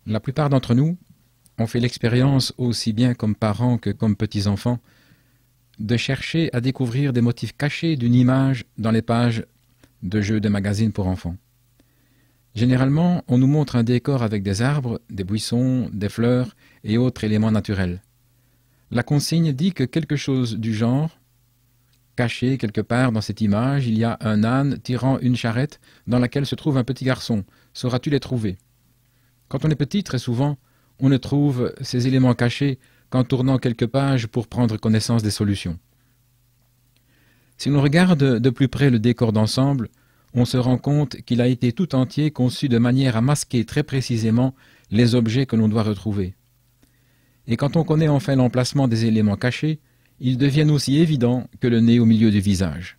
La plupart d'entre nous ont fait l'expérience, aussi bien comme parents que comme petits-enfants, de chercher à découvrir des motifs cachés d'une image dans les pages de jeux de magazines pour enfants. Généralement, on nous montre un décor avec des arbres, des buissons, des fleurs et autres éléments naturels. La consigne dit que quelque chose du genre, caché quelque part dans cette image, il y a un âne tirant une charrette dans laquelle se trouve un petit garçon. Sauras-tu les trouver? Quand on est petit, très souvent, on ne trouve ces éléments cachés qu'en tournant quelques pages pour prendre connaissance des solutions. Si l'on regarde de plus près le décor d'ensemble, on se rend compte qu'il a été tout entier conçu de manière à masquer très précisément les objets que l'on doit retrouver. Et quand on connaît enfin l'emplacement des éléments cachés, ils deviennent aussi évidents que le nez au milieu du visage.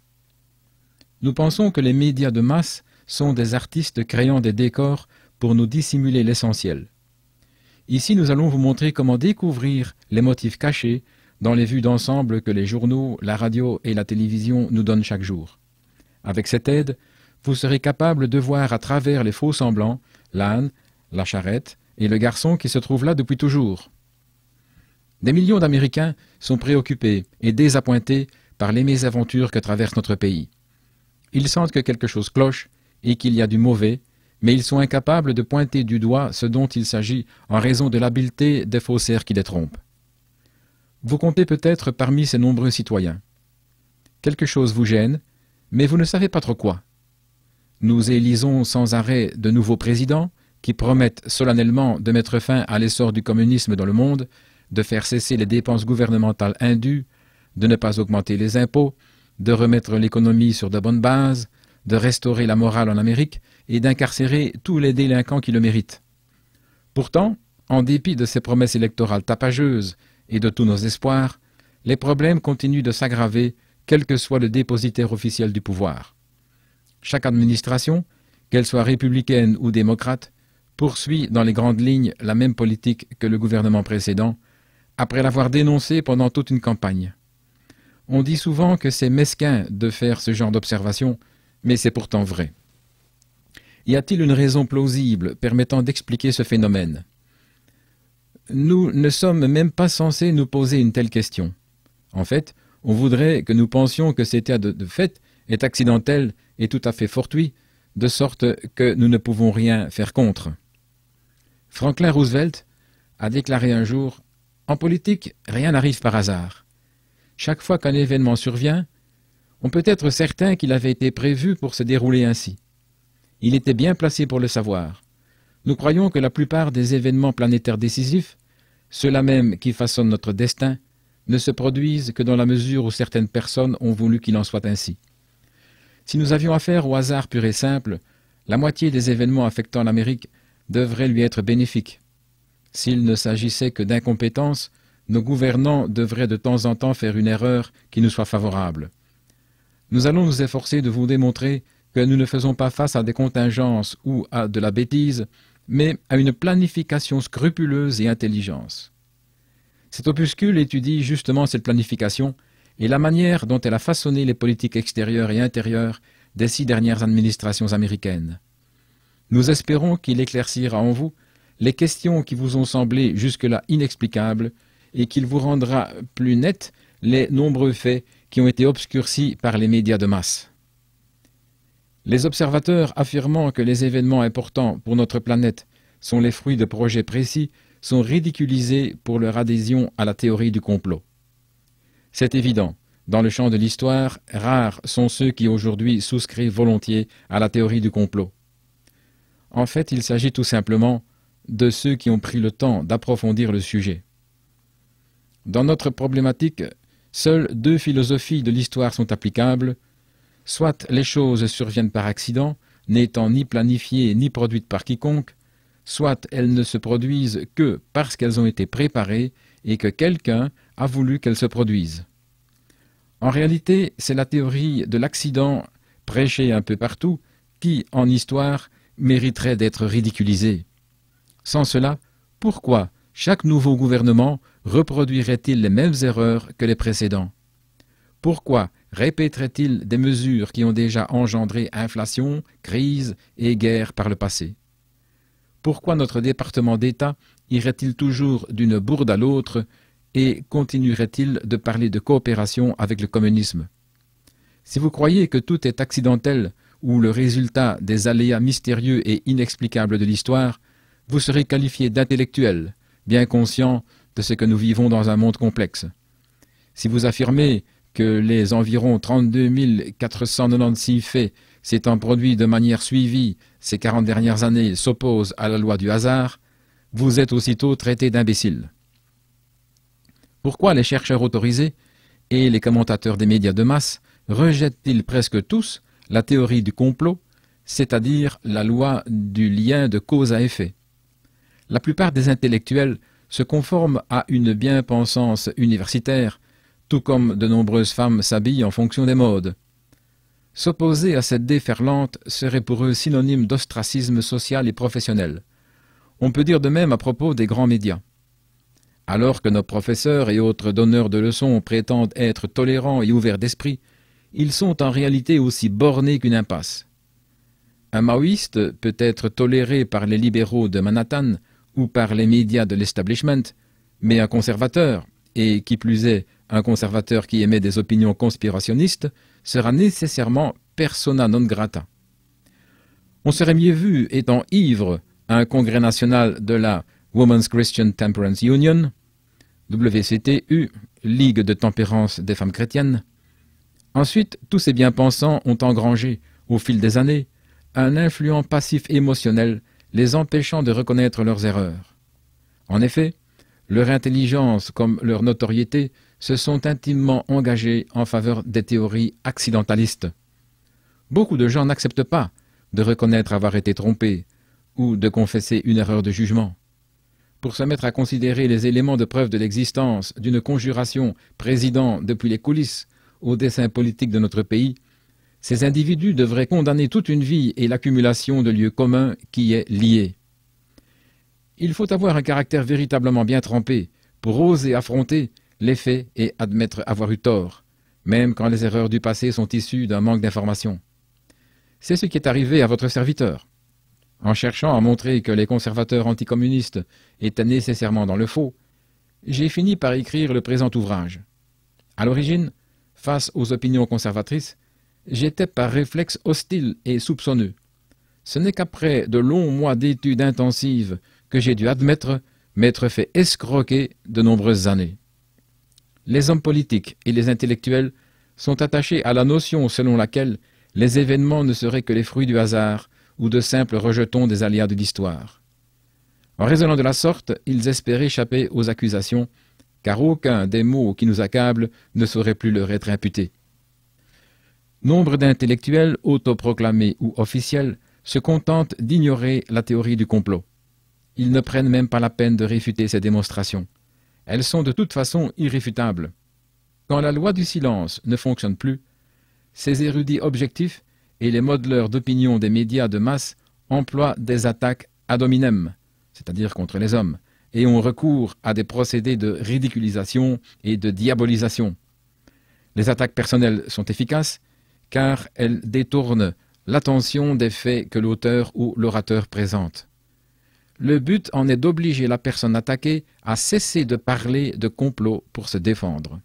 Nous pensons que les médias de masse sont des artistes créant des décors pour nous dissimuler l'essentiel. Ici, nous allons vous montrer comment découvrir les motifs cachés dans les vues d'ensemble que les journaux, la radio et la télévision nous donnent chaque jour. Avec cette aide, vous serez capable de voir à travers les faux semblants l'âne, la charrette et le garçon qui se trouve là depuis toujours. Des millions d'Américains sont préoccupés et désappointés par les mésaventures que traverse notre pays. Ils sentent que quelque chose cloche et qu'il y a du mauvais, mais ils sont incapables de pointer du doigt ce dont il s'agit en raison de l'habileté des faussaires qui les trompent. Vous comptez peut-être parmi ces nombreux citoyens. Quelque chose vous gêne, mais vous ne savez pas trop quoi. Nous élisons sans arrêt de nouveaux présidents qui promettent solennellement de mettre fin à l'essor du communisme dans le monde, de faire cesser les dépenses gouvernementales indues, de ne pas augmenter les impôts, de remettre l'économie sur de bonnes bases, de restaurer la morale en Amérique et d'incarcérer tous les délinquants qui le méritent. Pourtant, en dépit de ces promesses électorales tapageuses et de tous nos espoirs, les problèmes continuent de s'aggraver, quel que soit le dépositaire officiel du pouvoir. Chaque administration, qu'elle soit républicaine ou démocrate, poursuit dans les grandes lignes la même politique que le gouvernement précédent, après l'avoir dénoncé pendant toute une campagne. On dit souvent que c'est mesquin de faire ce genre d'observation, mais c'est pourtant vrai. Y a-t-il une raison plausible permettant d'expliquer ce phénomène? Nous ne sommes même pas censés nous poser une telle question. En fait, on voudrait que nous pensions que cet état de fait est accidentel et tout à fait fortuit, de sorte que nous ne pouvons rien faire contre. Franklin Roosevelt a déclaré un jour « En politique, rien n'arrive par hasard. Chaque fois qu'un événement survient, on peut être certain qu'il avait été prévu pour se dérouler ainsi. Il était bien placé pour le savoir. Nous croyons que la plupart des événements planétaires décisifs, ceux-là même qui façonnent notre destin, ne se produisent que dans la mesure où certaines personnes ont voulu qu'il en soit ainsi. Si nous avions affaire au hasard pur et simple, la moitié des événements affectant l'Amérique devraient lui être bénéfiques. S'il ne s'agissait que d'incompétence, nos gouvernants devraient de temps en temps faire une erreur qui nous soit favorable. Nous allons nous efforcer de vous démontrer que nous ne faisons pas face à des contingences ou à de la bêtise, mais à une planification scrupuleuse et intelligence. Cet opuscule étudie justement cette planification et la manière dont elle a façonné les politiques extérieures et intérieures des 6 dernières administrations américaines. Nous espérons qu'il éclaircira en vous les questions qui vous ont semblé jusque-là inexplicables et qu'il vous rendra plus nets les nombreux faits qui ont été obscurcis par les médias de masse. Les observateurs affirmant que les événements importants pour notre planète sont les fruits de projets précis sont ridiculisés pour leur adhésion à la théorie du complot. C'est évident, dans le champ de l'histoire, rares sont ceux qui aujourd'hui souscrivent volontiers à la théorie du complot. En fait, il s'agit tout simplement de ceux qui ont pris le temps d'approfondir le sujet. Dans notre problématique, seules 2 philosophies de l'histoire sont applicables. Soit les choses surviennent par accident, n'étant ni planifiées ni produites par quiconque, soit elles ne se produisent que parce qu'elles ont été préparées et que quelqu'un a voulu qu'elles se produisent. En réalité, c'est la théorie de l'accident prêchée un peu partout qui, en histoire, mériterait d'être ridiculisée. Sans cela, pourquoi chaque nouveau gouvernement reproduirait-il les mêmes erreurs que les précédents? Pourquoi répéterait-il des mesures qui ont déjà engendré inflation, crise et guerre par le passé? Pourquoi notre département d'État irait-il toujours d'une bourde à l'autre et continuerait-il de parler de coopération avec le communisme? Si vous croyez que tout est accidentel ou le résultat des aléas mystérieux et inexplicables de l'histoire, vous serez qualifié d'intellectuel, bien conscient de ce que nous vivons dans un monde complexe. Si vous affirmez que les environ 32 496 faits s'étant produits de manière suivie ces 40 dernières années s'opposent à la loi du hasard, vous êtes aussitôt traité d'imbécile. Pourquoi les chercheurs autorisés et les commentateurs des médias de masse rejettent-ils presque tous la théorie du complot, c'est-à-dire la loi du lien de cause à effet? La plupart des intellectuels se conforment à une bien-pensance universitaire, tout comme de nombreuses femmes s'habillent en fonction des modes. S'opposer à cette déferlante serait pour eux synonyme d'ostracisme social et professionnel. On peut dire de même à propos des grands médias. Alors que nos professeurs et autres donneurs de leçons prétendent être tolérants et ouverts d'esprit, ils sont en réalité aussi bornés qu'une impasse. Un maoïste peut être toléré par les libéraux de Manhattan ou par les médias de l'establishment, mais un conservateur, et qui plus est un conservateur qui émet des opinions conspirationnistes, sera nécessairement persona non grata. On serait mieux vu étant ivre à un congrès national de la Women's Christian Temperance Union, WCTU, Ligue de tempérance des femmes chrétiennes. Ensuite, tous ces bien-pensants ont engrangé, au fil des années, un influent passif émotionnel les empêchant de reconnaître leurs erreurs. En effet, leur intelligence comme leur notoriété se sont intimement engagés en faveur des théories accidentalistes. Beaucoup de gens n'acceptent pas de reconnaître avoir été trompés ou de confesser une erreur de jugement. Pour se mettre à considérer les éléments de preuve de l'existence d'une conjuration présidant depuis les coulisses au dessein politique de notre pays, ces individus devraient condamner toute une vie et l'accumulation de lieux communs qui est liée. Il faut avoir un caractère véritablement bien trempé pour oser affronter les faits et admettre avoir eu tort, même quand les erreurs du passé sont issues d'un manque d'information. C'est ce qui est arrivé à votre serviteur. En cherchant à montrer que les conservateurs anticommunistes étaient nécessairement dans le faux, j'ai fini par écrire le présent ouvrage. À l'origine, face aux opinions conservatrices, j'étais par réflexe hostile et soupçonneux. Ce n'est qu'après de longs mois d'études intensives que j'ai dû admettre m'être fait escroquer de nombreuses années. Les hommes politiques et les intellectuels sont attachés à la notion selon laquelle les événements ne seraient que les fruits du hasard ou de simples rejetons des aléas de l'histoire. En raisonnant de la sorte, ils espèrent échapper aux accusations, car aucun des maux qui nous accablent ne saurait plus leur être imputé. Nombre d'intellectuels, autoproclamés ou officiels, se contentent d'ignorer la théorie du complot. Ils ne prennent même pas la peine de réfuter ces démonstrations. Elles sont de toute façon irréfutables. Quand la loi du silence ne fonctionne plus, ces érudits objectifs et les modeleurs d'opinion des médias de masse emploient des attaques ad hominem, c'est-à-dire contre les hommes, et ont recours à des procédés de ridiculisation et de diabolisation. Les attaques personnelles sont efficaces car elles détournent l'attention des faits que l'auteur ou l'orateur présente. Le but en est d'obliger la personne attaquée à cesser de parler de complot pour se défendre.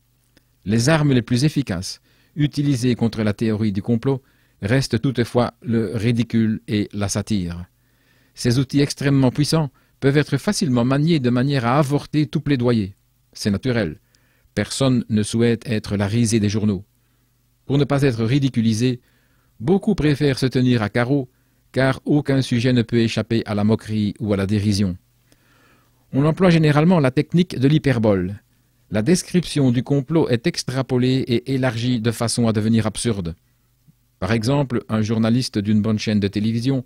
Les armes les plus efficaces utilisées contre la théorie du complot restent toutefois le ridicule et la satire. Ces outils extrêmement puissants peuvent être facilement maniés de manière à avorter tout plaidoyer. C'est naturel. Personne ne souhaite être la risée des journaux. Pour ne pas être ridiculisé, beaucoup préfèrent se tenir à carreau, car aucun sujet ne peut échapper à la moquerie ou à la dérision. On emploie généralement la technique de l'hyperbole. La description du complot est extrapolée et élargie de façon à devenir absurde. Par exemple, un journaliste d'une bonne chaîne de télévision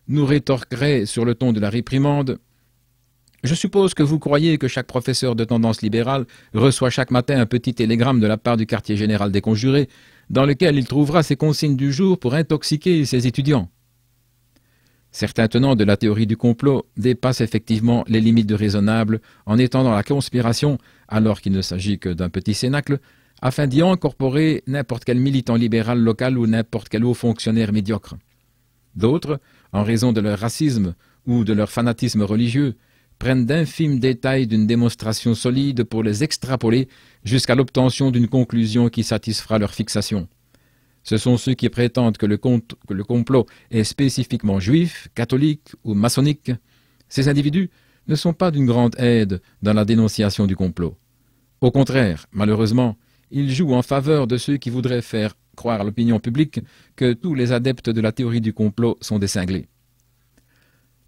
nous rétorquerait sur le ton de la réprimande « Je suppose que vous croyez que chaque professeur de tendance libérale reçoit chaque matin un petit télégramme de la part du quartier général des conjurés dans lequel il trouvera ses consignes du jour pour intoxiquer ses étudiants. » Certains tenants de la théorie du complot dépassent effectivement les limites du raisonnable en étendant la conspiration, alors qu'il ne s'agit que d'un petit cénacle, afin d'y incorporer n'importe quel militant libéral local ou n'importe quel haut fonctionnaire médiocre. D'autres, en raison de leur racisme ou de leur fanatisme religieux, prennent d'infimes détails d'une démonstration solide pour les extrapoler jusqu'à l'obtention d'une conclusion qui satisfera leur fixation. Ce sont ceux qui prétendent que le complot est spécifiquement juif, catholique ou maçonnique. Ces individus ne sont pas d'une grande aide dans la dénonciation du complot. Au contraire, malheureusement, ils jouent en faveur de ceux qui voudraient faire croire à l'opinion publique que tous les adeptes de la théorie du complot sont des cinglés.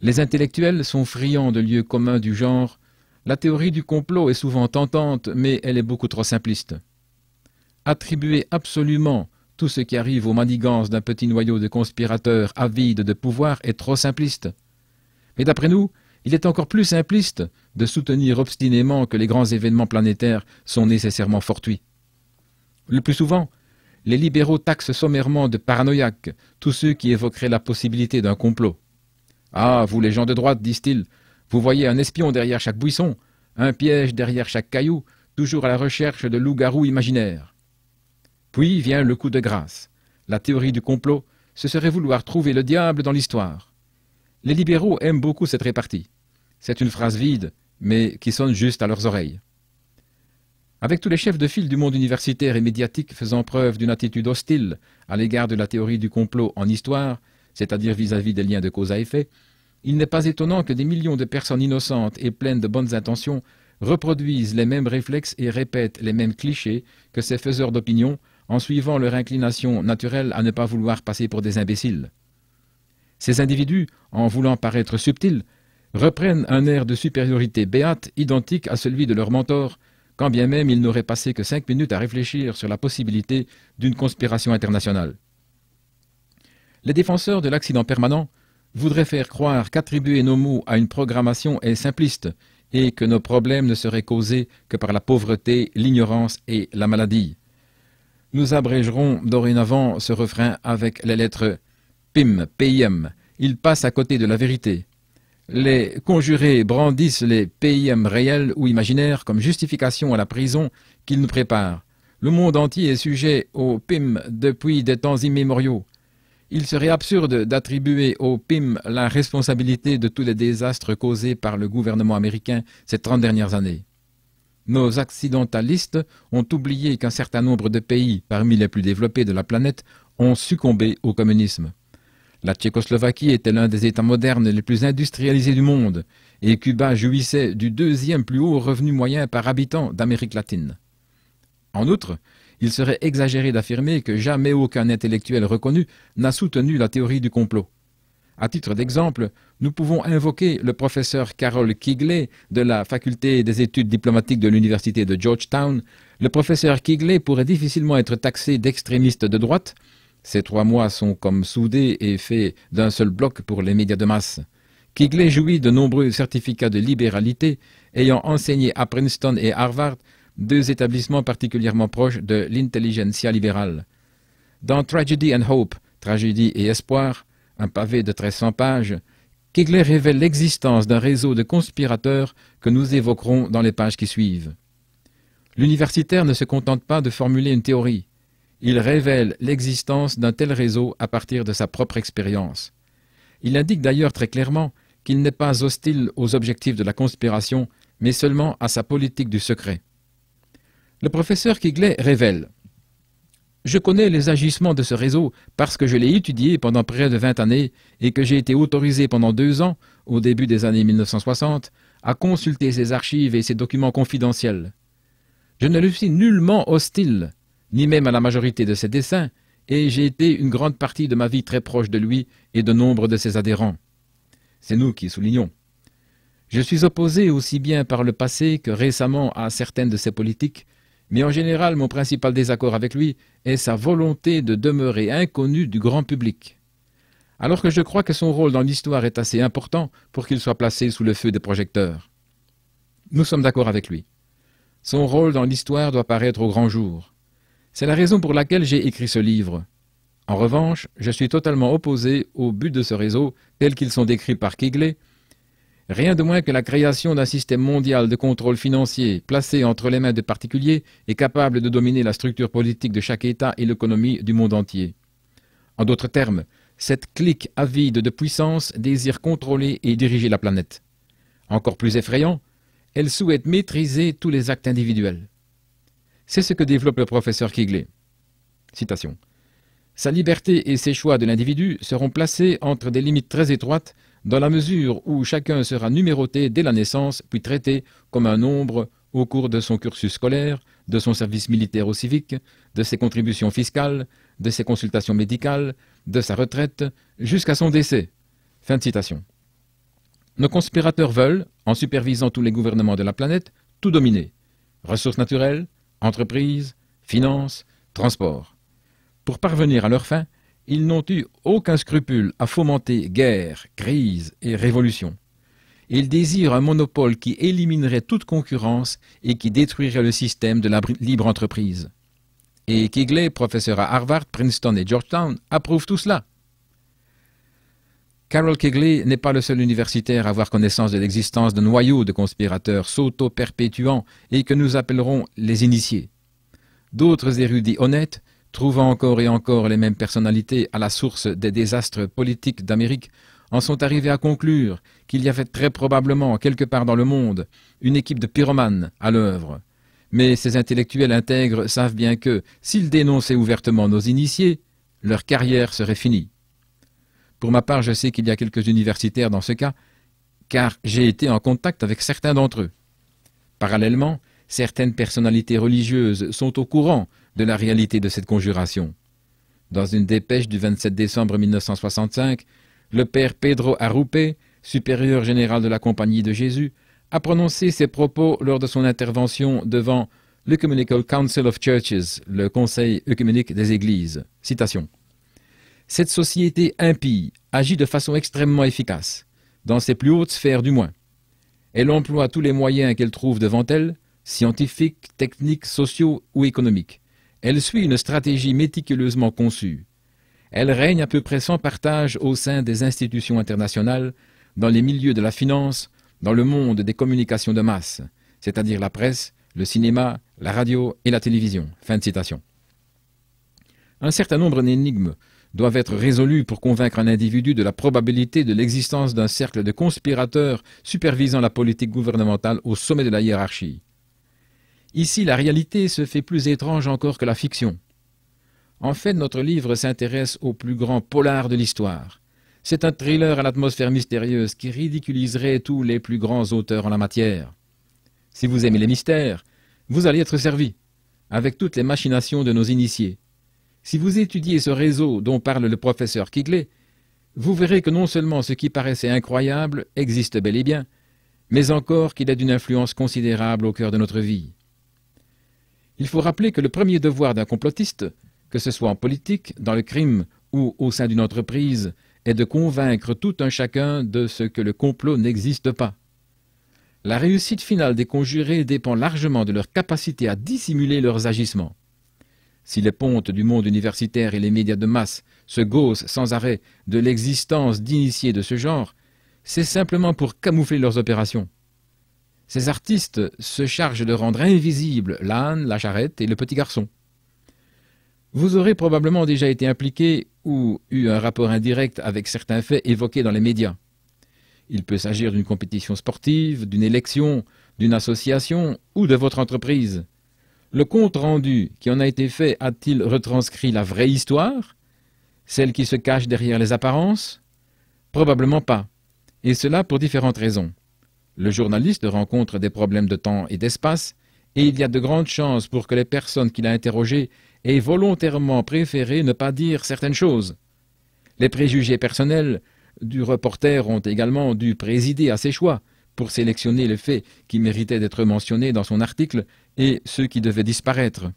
Les intellectuels sont friands de lieux communs du genre « la théorie du complot est souvent tentante, mais elle est beaucoup trop simpliste ». Attribuer absolument tout ce qui arrive aux manigances d'un petit noyau de conspirateurs avides de pouvoir est trop simpliste. Mais d'après nous, il est encore plus simpliste de soutenir obstinément que les grands événements planétaires sont nécessairement fortuits. Le plus souvent, les libéraux taxent sommairement de paranoïaques tous ceux qui évoqueraient la possibilité d'un complot. « Ah, vous les gens de droite, disent-ils, vous voyez un espion derrière chaque buisson, un piège derrière chaque caillou, toujours à la recherche de loups-garous imaginaires. » Puis vient le coup de grâce. La théorie du complot, ce serait vouloir trouver le diable dans l'histoire. Les libéraux aiment beaucoup cette répartie. C'est une phrase vide, mais qui sonne juste à leurs oreilles. Avec tous les chefs de file du monde universitaire et médiatique faisant preuve d'une attitude hostile à l'égard de la théorie du complot en histoire, c'est-à-dire vis-à-vis des liens de cause à effet, il n'est pas étonnant que des millions de personnes innocentes et pleines de bonnes intentions reproduisent les mêmes réflexes et répètent les mêmes clichés que ces faiseurs d'opinion en suivant leur inclination naturelle à ne pas vouloir passer pour des imbéciles. Ces individus, en voulant paraître subtils, reprennent un air de supériorité béate identique à celui de leur mentor, quand bien même ils n'auraient passé que 5 minutes à réfléchir sur la possibilité d'une conspiration internationale. Les défenseurs de l'accident permanent voudraient faire croire qu'attribuer nos maux à une programmation est simpliste et que nos problèmes ne seraient causés que par la pauvreté, l'ignorance et la maladie. Nous abrégerons dorénavant ce refrain avec les lettres PIM, PIM. Il passe à côté de la vérité. Les conjurés brandissent les PIM réels ou imaginaires comme justification à la prison qu'ils nous préparent. Le monde entier est sujet au PIM depuis des temps immémoriaux. Il serait absurde d'attribuer au PIM la responsabilité de tous les désastres causés par le gouvernement américain ces 30 dernières années. Nos accidentalistes ont oublié qu'un certain nombre de pays, parmi les plus développés de la planète, ont succombé au communisme. La Tchécoslovaquie était l'un des États modernes les plus industrialisés du monde, et Cuba jouissait du 2e plus haut revenu moyen par habitant d'Amérique latine. En outre, il serait exagéré d'affirmer que jamais aucun intellectuel reconnu n'a soutenu la théorie du complot. À titre d'exemple, nous pouvons invoquer le professeur Carroll Quigley de la faculté des études diplomatiques de l'université de Georgetown. Le professeur Quigley pourrait difficilement être taxé d'extrémiste de droite. Ces 3 mois sont comme soudés et faits d'un seul bloc pour les médias de masse. Quigley jouit de nombreux certificats de libéralité, ayant enseigné à Princeton et Harvard, 2 établissements particulièrement proches de l'intelligentsia libérale. Dans Tragedy and Hope, Tragédie et Espoir, un pavé de 1300 pages, Quigley révèle l'existence d'un réseau de conspirateurs que nous évoquerons dans les pages qui suivent. L'universitaire ne se contente pas de formuler une théorie. Il révèle l'existence d'un tel réseau à partir de sa propre expérience. Il indique d'ailleurs très clairement qu'il n'est pas hostile aux objectifs de la conspiration, mais seulement à sa politique du secret. Le professeur Quigley révèle « Je connais les agissements de ce réseau parce que je l'ai étudié pendant près de 20 années et que j'ai été autorisé pendant 2 ans, au début des années 1960, à consulter ses archives et ses documents confidentiels. Je ne lui suis nullement hostile, ni même à la majorité de ses dessins, et j'ai été une grande partie de ma vie très proche de lui et de nombre de ses adhérents. C'est nous qui soulignons. Je suis opposé aussi bien par le passé que récemment à certaines de ses politiques, mais en général mon principal désaccord avec lui est sa volonté de demeurer inconnu du grand public. Alors que je crois que son rôle dans l'histoire est assez important pour qu'il soit placé sous le feu des projecteurs. Nous sommes d'accord avec lui. Son rôle dans l'histoire doit paraître au grand jour. C'est la raison pour laquelle j'ai écrit ce livre. En revanche, je suis totalement opposé au but de ce réseau tels qu'ils sont décrits par Quigley, rien de moins que la création d'un système mondial de contrôle financier placé entre les mains de particuliers et capable de dominer la structure politique de chaque État et l'économie du monde entier. En d'autres termes, cette clique avide de puissance désire contrôler et diriger la planète. Encore plus effrayant, elle souhaite maîtriser tous les actes individuels. C'est ce que développe le professeur Quigley. Citation. Sa liberté et ses choix de l'individu seront placés entre des limites très étroites dans la mesure où chacun sera numéroté dès la naissance puis traité comme un nombre au cours de son cursus scolaire, de son service militaire ou civique, de ses contributions fiscales, de ses consultations médicales, de sa retraite, jusqu'à son décès. Fin de citation. Nos conspirateurs veulent, en supervisant tous les gouvernements de la planète, tout dominer. Ressources naturelles, entreprises, finances, transports. Pour parvenir à leur fin, ils n'ont eu aucun scrupule à fomenter guerre, crise et révolution. Ils désirent un monopole qui éliminerait toute concurrence et qui détruirait le système de la libre entreprise. Et Quigley, professeur à Harvard, Princeton et Georgetown, approuve tout cela. Carroll Quigley n'est pas le seul universitaire à avoir connaissance de l'existence d'un noyau de conspirateurs s'auto-perpétuant et que nous appellerons les initiés. D'autres érudits honnêtes, trouvant encore et encore les mêmes personnalités à la source des désastres politiques d'Amérique, en sont arrivés à conclure qu'il y avait très probablement, quelque part dans le monde, une équipe de pyromanes à l'œuvre. Mais ces intellectuels intègres savent bien que, s'ils dénonçaient ouvertement nos initiés, leur carrière serait finie. Pour ma part, je sais qu'il y a quelques universitaires dans ce cas, car j'ai été en contact avec certains d'entre eux. Parallèlement, certaines personnalités religieuses sont au courant de la réalité de cette conjuration. Dans une dépêche du 27 décembre 1965, le père Pedro Arrupe, supérieur général de la Compagnie de Jésus, a prononcé ces propos lors de son intervention devant l'Ecumenical Council of Churches, le Conseil œcuménique des Églises. Citation. « Cette société impie agit de façon extrêmement efficace, dans ses plus hautes sphères du moins. Elle emploie tous les moyens qu'elle trouve devant elle, scientifiques, techniques, sociaux ou économiques. Elle suit une stratégie méticuleusement conçue. Elle règne à peu près sans partage au sein des institutions internationales, dans les milieux de la finance, dans le monde des communications de masse, c'est-à-dire la presse, le cinéma, la radio et la télévision. » Fin de citation. Un certain nombre d'énigmes doivent être résolus pour convaincre un individu de la probabilité de l'existence d'un cercle de conspirateurs supervisant la politique gouvernementale au sommet de la hiérarchie. Ici, la réalité se fait plus étrange encore que la fiction. En fait, notre livre s'intéresse au plus grand polar de l'histoire. C'est un thriller à l'atmosphère mystérieuse qui ridiculiserait tous les plus grands auteurs en la matière. Si vous aimez les mystères, vous allez être servi, avec toutes les machinations de nos initiés. Si vous étudiez ce réseau dont parle le professeur Quigley, vous verrez que non seulement ce qui paraissait incroyable existe bel et bien, mais encore qu'il est d'une influence considérable au cœur de notre vie. Il faut rappeler que le premier devoir d'un complotiste, que ce soit en politique, dans le crime ou au sein d'une entreprise, est de convaincre tout un chacun de ce que le complot n'existe pas. La réussite finale des conjurés dépend largement de leur capacité à dissimuler leurs agissements. Si les pontes du monde universitaire et les médias de masse se gaussent sans arrêt de l'existence d'initiés de ce genre, c'est simplement pour camoufler leurs opérations. Ces artistes se chargent de rendre invisibles l'âne, la charrette et le petit garçon. Vous aurez probablement déjà été impliqué ou eu un rapport indirect avec certains faits évoqués dans les médias. Il peut s'agir d'une compétition sportive, d'une élection, d'une association ou de votre entreprise. Le compte-rendu qui en a été fait a-t-il retranscrit la vraie histoire, celle qui se cache derrière les apparences? Probablement pas, et cela pour différentes raisons. Le journaliste rencontre des problèmes de temps et d'espace, et il y a de grandes chances pour que les personnes qu'il a interrogées aient volontairement préféré ne pas dire certaines choses. Les préjugés personnels du reporter ont également dû présider à ses choix pour sélectionner les faits qui méritaient d'être mentionnés dans son article et ceux qui devaient disparaître.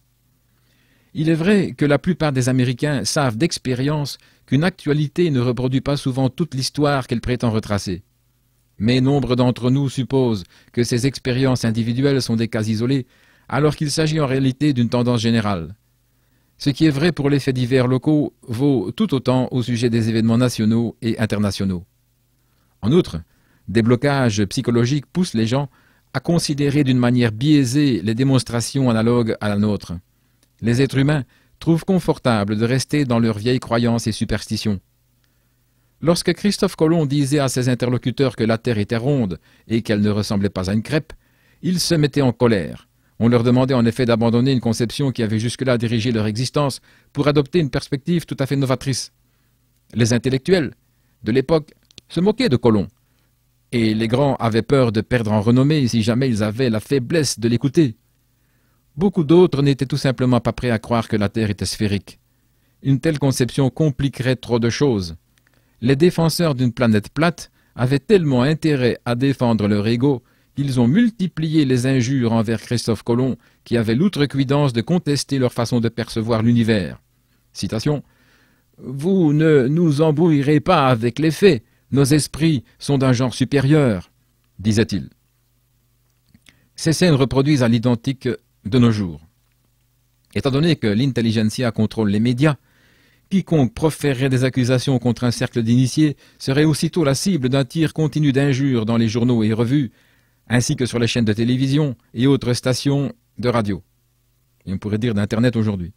Il est vrai que la plupart des Américains savent d'expérience qu'une actualité ne reproduit pas souvent toute l'histoire qu'elle prétend retracer. Mais nombre d'entre nous supposent que ces expériences individuelles sont des cas isolés, alors qu'il s'agit en réalité d'une tendance générale. Ce qui est vrai pour les faits divers locaux vaut tout autant au sujet des événements nationaux et internationaux. En outre, des blocages psychologiques poussent les gens à considérer d'une manière biaisée les démonstrations analogues à la nôtre. Les êtres humains trouvent confortable de rester dans leurs vieilles croyances et superstitions. Lorsque Christophe Colomb disait à ses interlocuteurs que la Terre était ronde et qu'elle ne ressemblait pas à une crêpe, ils se mettaient en colère. On leur demandait en effet d'abandonner une conception qui avait jusque-là dirigé leur existence pour adopter une perspective tout à fait novatrice. Les intellectuels de l'époque se moquaient de Colomb, et les grands avaient peur de perdre en renommée si jamais ils avaient la faiblesse de l'écouter. Beaucoup d'autres n'étaient tout simplement pas prêts à croire que la Terre était sphérique. Une telle conception compliquerait trop de choses. Les défenseurs d'une planète plate avaient tellement intérêt à défendre leur ego qu'ils ont multiplié les injures envers Christophe Colomb, qui avait l'outrecuidance de contester leur façon de percevoir l'univers. Citation. « Vous ne nous embrouillerez pas avec les faits, nos esprits sont d'un genre supérieur, » disait-il. Ces scènes reproduisent à l'identique de nos jours. Étant donné que l'intelligentsia contrôle les médias, quiconque proférerait des accusations contre un cercle d'initiés serait aussitôt la cible d'un tir continu d'injures dans les journaux et revues, ainsi que sur les chaînes de télévision et autres stations de radio. Et on pourrait dire d'Internet aujourd'hui.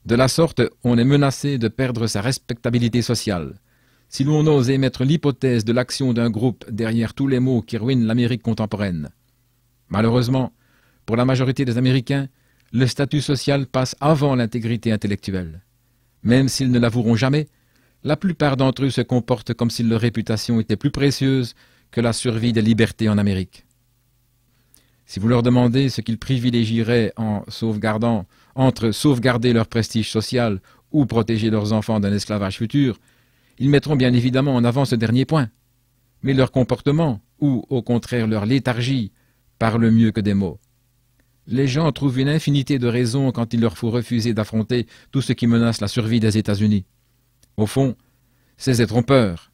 De la sorte, on est menacé de perdre sa respectabilité sociale. Si l'on ose émettre l'hypothèse de l'action d'un groupe derrière tous les maux qui ruinent l'Amérique contemporaine. Malheureusement, pour la majorité des Américains, le statut social passe avant l'intégrité intellectuelle. Même s'ils ne l'avoueront jamais, la plupart d'entre eux se comportent comme si leur réputation était plus précieuse que la survie des libertés en Amérique. Si vous leur demandez ce qu'ils privilégieraient entre sauvegarder leur prestige social ou protéger leurs enfants d'un esclavage futur, ils mettront bien évidemment en avant ce dernier point. Mais leur comportement, ou au contraire leur léthargie, parle mieux que des mots. Les gens trouvent une infinité de raisons quand il leur faut refuser d'affronter tout ce qui menace la survie des États-Unis. Au fond, ces êtres ont peur.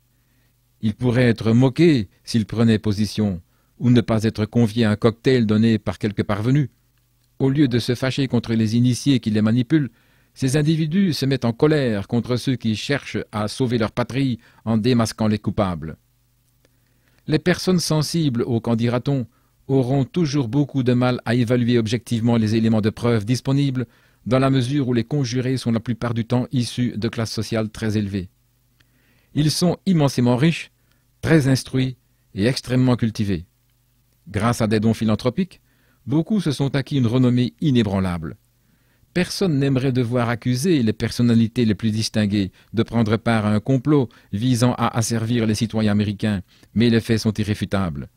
Ils pourraient être moqués s'ils prenaient position, ou ne pas être conviés à un cocktail donné par quelques parvenus. Au lieu de se fâcher contre les initiés qui les manipulent, ces individus se mettent en colère contre ceux qui cherchent à sauver leur patrie en démasquant les coupables. Les personnes sensibles au qu'en dira-t-on auront toujours beaucoup de mal à évaluer objectivement les éléments de preuve disponibles dans la mesure où les conjurés sont la plupart du temps issus de classes sociales très élevées. Ils sont immensément riches, très instruits et extrêmement cultivés. Grâce à des dons philanthropiques, beaucoup se sont acquis une renommée inébranlable. Personne n'aimerait devoir accuser les personnalités les plus distinguées de prendre part à un complot visant à asservir les citoyens américains, mais les faits sont irréfutables.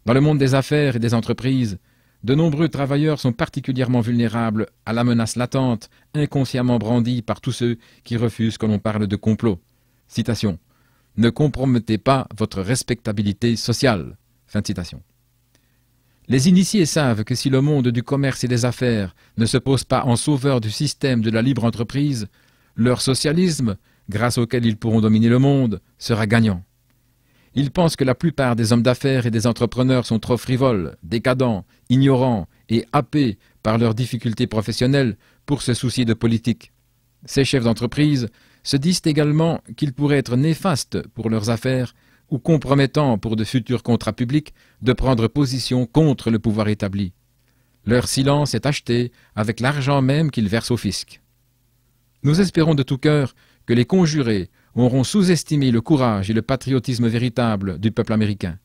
Dans le monde des affaires et des entreprises, de nombreux travailleurs sont particulièrement vulnérables à la menace latente, inconsciemment brandie par tous ceux qui refusent que l'on parle de complot. Citation. « Ne compromettez pas votre respectabilité sociale. » Fin de citation. Les initiés savent que si le monde du commerce et des affaires ne se pose pas en sauveur du système de la libre entreprise, leur socialisme, grâce auquel ils pourront dominer le monde, sera gagnant. Ils pensent que la plupart des hommes d'affaires et des entrepreneurs sont trop frivoles, décadents, ignorants et happés par leurs difficultés professionnelles pour se soucier de politique. Ces chefs d'entreprise se disent également qu'ils pourraient être néfastes pour leurs affaires ou compromettants pour de futurs contrats publics de prendre position contre le pouvoir établi. Leur silence est acheté avec l'argent même qu'ils versent au fisc. Nous espérons de tout cœur que les conjurés auront sous-estimé le courage et le patriotisme véritable du peuple américain.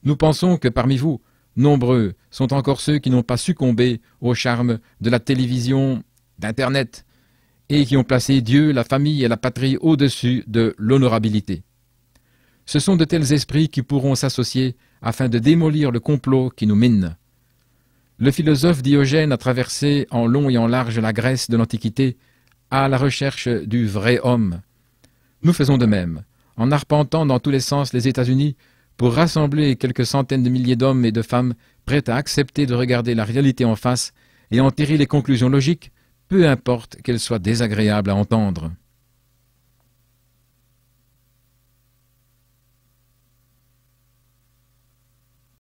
Nous pensons que parmi vous, nombreux sont encore ceux qui n'ont pas succombé au charme de la télévision, d'Internet, et qui ont placé Dieu, la famille et la patrie au-dessus de l'honorabilité. Ce sont de tels esprits qui pourront s'associer afin de démolir le complot qui nous mine. Le philosophe Diogène a traversé en long et en large la Grèce de l'Antiquité à la recherche du vrai homme. Nous faisons de même, en arpentant dans tous les sens les États-Unis pour rassembler quelques centaines de milliers d'hommes et de femmes prêts à accepter de regarder la réalité en face et en tirer les conclusions logiques, peu importe qu'elles soient désagréables à entendre.